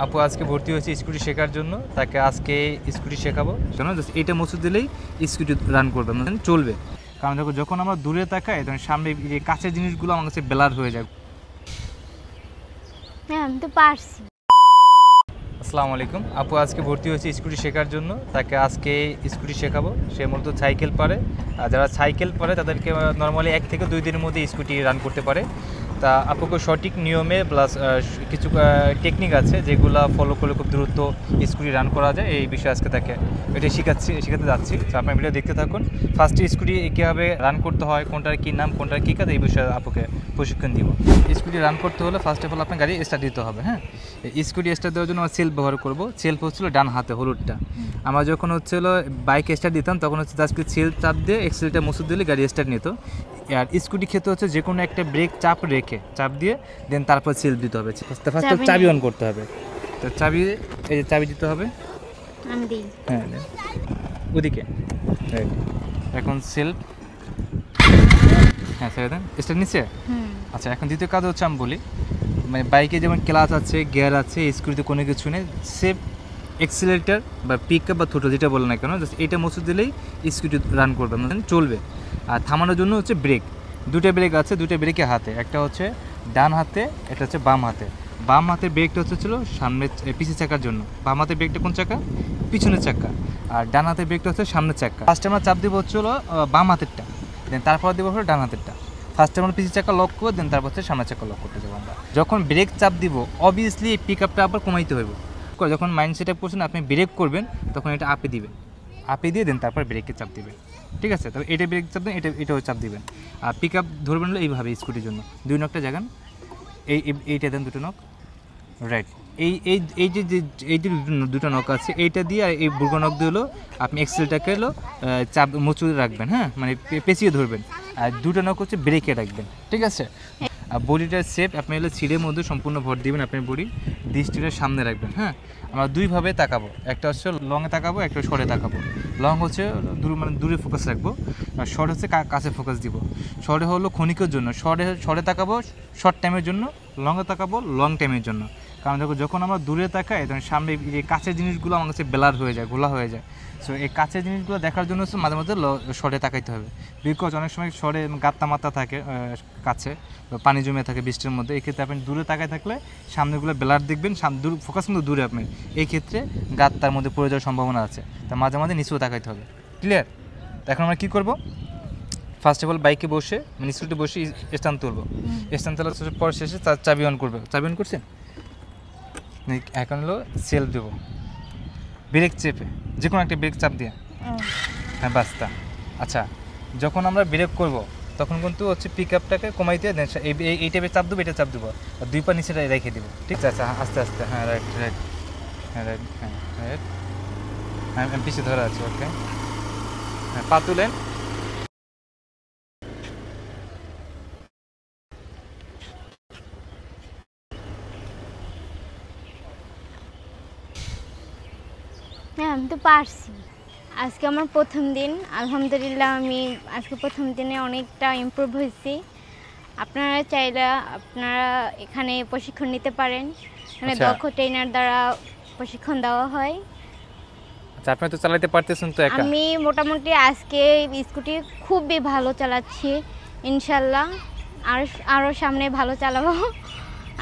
আপু আজকে ভর্তি হয়েছে স্কুটি শেখার জন্য। তাকে আজকে স্কুটি শেখাবো। কেন এটা মুছে দিলেই স্কুটি রান করবে, মানে চলবে। কারণ দেখো, যখন আমরা দূরে তাকাই তখন সামনে যে কাছের জিনিসগুলো আমার কাছে ব্লার হয়ে যায়। হ্যাঁ, আমি তো পারছি। আসসালামু আলাইকুম। আপু আজকে ভর্তি হয়েছে স্কুটি শেখার জন্য। তাকে আজকে স্কুটি শেখাবো। সে মূলত সাইকেল পারে, আর যারা সাইকেল পারে তাদেরকে নর্মালি 1 থেকে 2 দিনের মধ্যে স্কুটি রান করতে পারে। তা আপুকে সঠিক নিয়মে প্লাস কিছু টেকনিক আছে যেগুলো ফলো করলে খুব দ্রুত স্কুটি রান করা যায়। এই বিষয়ে আজকে তাকে এটা শেখাতে যাচ্ছি। তো আপনার ভিডিও দেখতে থাকুন। ফার্স্টে স্কুটি কীভাবে রান করতে হয়, কোনটার কী নাম, কোনটার কী কাজ, এই বিষয়ে আপুকে প্রশিক্ষণ দিব। স্কুটি রান করতে হলে ফার্স্ট অফ অল আপনার গাড়ি স্টার্ট দিতে হবে। হ্যাঁ, স্কুটি স্টার্ট দেওয়ার জন্য আমরা সেলফ ব্যবহার করবো। সেলফ হচ্ছিলো ডান হাতে হলুদটা। আমরা যখন হচ্ছিলো বাইক স্টার্ট দিতাম তখন হচ্ছে জাস্ট সেল চাপ দিয়ে এক্সেলটা মুছে দিলে গাড়ি স্টার্ট নিত। আর স্কুটি ক্ষেত্রে হচ্ছে যে কোনো একটা ব্রেক চাপ দিয়ে দেন তারপর সেলফ দিতে হবে। ফার্স্ট চাবি অন করতে হবে। তো চাবি, এই যে চাবি দিতে হবে। আমি দিই। হ্যাঁ, ওদিকে এখন সেলফ। হ্যাঁ, ছেড়ে দেন। স্টার্ট নিচ্ছে। আচ্ছা, এখন দ্বিতীয় কাজ হচ্ছে আমি বলি, মানে বাইকে যেমন ক্লাচ আছে, গিয়ার আছে, স্কুটিতে কোনো কিছু নেই। সেফ এক্সিলারেটর বা পিক আপ বা থ্রোটল যেটা বলে না কেন, জাস্ট এটা মুছে দিলেই স্কুটি রান করবে, মানে চলবে। আর থামানোর জন্য হচ্ছে ব্রেক। দুটো ব্রেক আছে, দুটো ব্রেকে হাতে, একটা হচ্ছে ডান হাতে, একটা হচ্ছে বাম হাতে। বাম হাতের ব্রেকটা হচ্ছিল সামনে পিছের চাকার জন্য, বাম হাতের ব্রেকটা কোন চাকা? পিছনের চাকা। আর ডান হাতের ব্রেকটা হচ্ছে সামনের চাকা। ফার্স্টে আমরা চাপ দিব হচ্ছিল বাম হাতেরটা, দেন তারপর দিব হলো ডান হাতেরটা। ফার্স্টে আমরা পিছের চাকা লক করবো, দেন তারপর হচ্ছে সামনের চাকা লক করতে যাবো আমরা। যখন ব্রেক চাপ দিব অবভিয়াসলি এই পিক আপটা আবার কমাইতে হইব। যখন মাইন্ড সেট আপ করছেন আপনি ব্রেক করবেন, তখন এটা আপে দিবেন, আপে দিয়ে দেন তারপর ব্রেকে চাপ দিবেন। ঠিক আছে? তবে এটা ব্রেক চাপ দেন, এটাও চাপ দিবেন। আর পিক আপ ধরবেন হলো এইভাবে স্কুটির জন্য। 2 নকটা জাগান, এইটা দেন 2টো নক, রাইট। এই যে দুটো নক আছে, এইটা দিয়ে আর এই বুড়ো নক দিয়ে হলো আপনি এক্সেলটাকে হলো চাপ মুচুরে রাখবেন। হ্যাঁ, মানে পেঁচিয়ে ধরবেন। আর 2টো নক হচ্ছে ব্রেকে রাখবেন। ঠিক আছে? আর বডিটার শেপ আপনি হলো সিটের মধ্যে সম্পূর্ণ ভর দিবেন। আপনার বডি দৃষ্টিটা সামনে রাখবেন। হ্যাঁ, আমরা 2ভাবে তাকাবো, একটা হচ্ছে লংয়ে তাকাবো, একটা শর্টে তাকাবো। লং হচ্ছে দূরে ফোকাস রাখবো, আর শর্ট হচ্ছে কাছে ফোকাস দিব। শর্টে হলো ক্ষণিকের জন্য, শর্টে তাকাবো শর্ট টাইমের জন্য, লংয়ে তাকাবো লং টাইমের জন্য। কারণ দেখো, যখন আমরা দূরে তাকাই তখন সামনে যে কাছের জিনিসগুলো আমার কাছে ব্লার হয়ে যায়, ঘোলা হয়ে যায়। সো এই কাছের জিনিসগুলো দেখার জন্য হচ্ছে মাঝে মাঝে শর্টে তাকাইতে হবে। বিকজ অনেক সময় শর্টে গাত্তা মাত্তা থাকে কাছে, পানি জমে থাকে বৃষ্টির মধ্যে। এই ক্ষেত্রে আপনি দূরে তাকায় থাকলে সামনেগুলো ব্লার দেখবেন, ফোকাস কিন্তু দূরে আপনি, এই ক্ষেত্রে গাত্তার মধ্যে পড়ে যাওয়ার সম্ভাবনা আছে। তা মাঝে মাঝে নিচেও তাকাইতে হবে। ক্লিয়ার? এখন আমরা কী করবো? ফার্স্ট অফ অল বাইকে বসে, মানে স্কুটিতে বসে স্ট্যান্ড তুলবো। স্ট্যান্ড তোলার পর শেষে চাবি অন করবে। চাবি অন করছেন? এখন হলো সেলফ দেবো, ব্রেক চেপে, যে কোনো একটা ব্রেক চাপ দিয়ে। হ্যাঁ, বাস্তা। আচ্ছা, যখন আমরা ব্রেক করব তখন কিন্তু হচ্ছে পিক আপটাকে কমাই দিয়ে দেন, এই টাইপের চাপ দেবো, এটা চাপ দেবো, আর 2 পা নিচে রেখে দেবো। ঠিক আছে? আস্তে আস্তে। হ্যাঁ, রাইট। হ্যাঁ, রাইট। হ্যাঁ, আমি পিছিয়ে ধরে আছি। ওকে। হ্যাঁ, পা তুলেন। হ্যাঁ, আমি তো পারছি। আজকে আমার প্রথম দিন। আলহামদুলিল্লাহ, আমি আজকে প্রথম দিনে অনেকটা ইমপ্রুভ হয়েছি। আপনারা চাইলে আপনারা এখানে প্রশিক্ষণ নিতে পারেন। এখানে দক্ষ ট্রেনার দ্বারা প্রশিক্ষণ দেওয়া হয়। আচ্ছা, আপনি তো চালাতে পারতেছেন তো একা? আমি মোটামুটি আজকে স্কুটি খুবই ভালো চালাচ্ছি। ইনশাল্লাহ আরও সামনে ভালো চালাবো।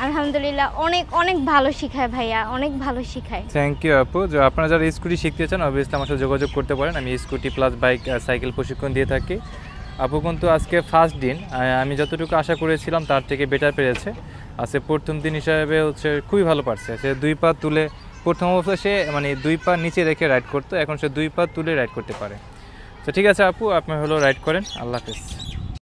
আলহামদুলিল্লাহ, অনেক অনেক ভালো শেখায় ভাইয়া, অনেক ভালো শেখায়। থ্যাংক ইউ আপু। আপনারা যারা স্কুটি শিখতে চান অবভিয়াসলি আমার সাথে যোগাযোগ করতে পারেন। আমি স্কুটি প্লাস বাইক সাইকেল প্রশিক্ষণ দিয়ে থাকি। আপু কিন্তু আজকে ফার্স্ট দিন, আমি যতটুকু আশা করেছিলাম তার থেকে বেটার পেরেছে। আজকে প্রথম দিন হিসাবে হচ্ছে খুবই ভালো পারছে। সে 2 পা তুলে, প্রথম অবস্থায় সে মানে 2 পা নিচে রেখে রাইড করতো, এখন সে 2 পা তুলে রাইড করতে পারে। তো ঠিক আছে আপু, আপনি হলো রাইড করেন। আল্লাহ হাফেজ।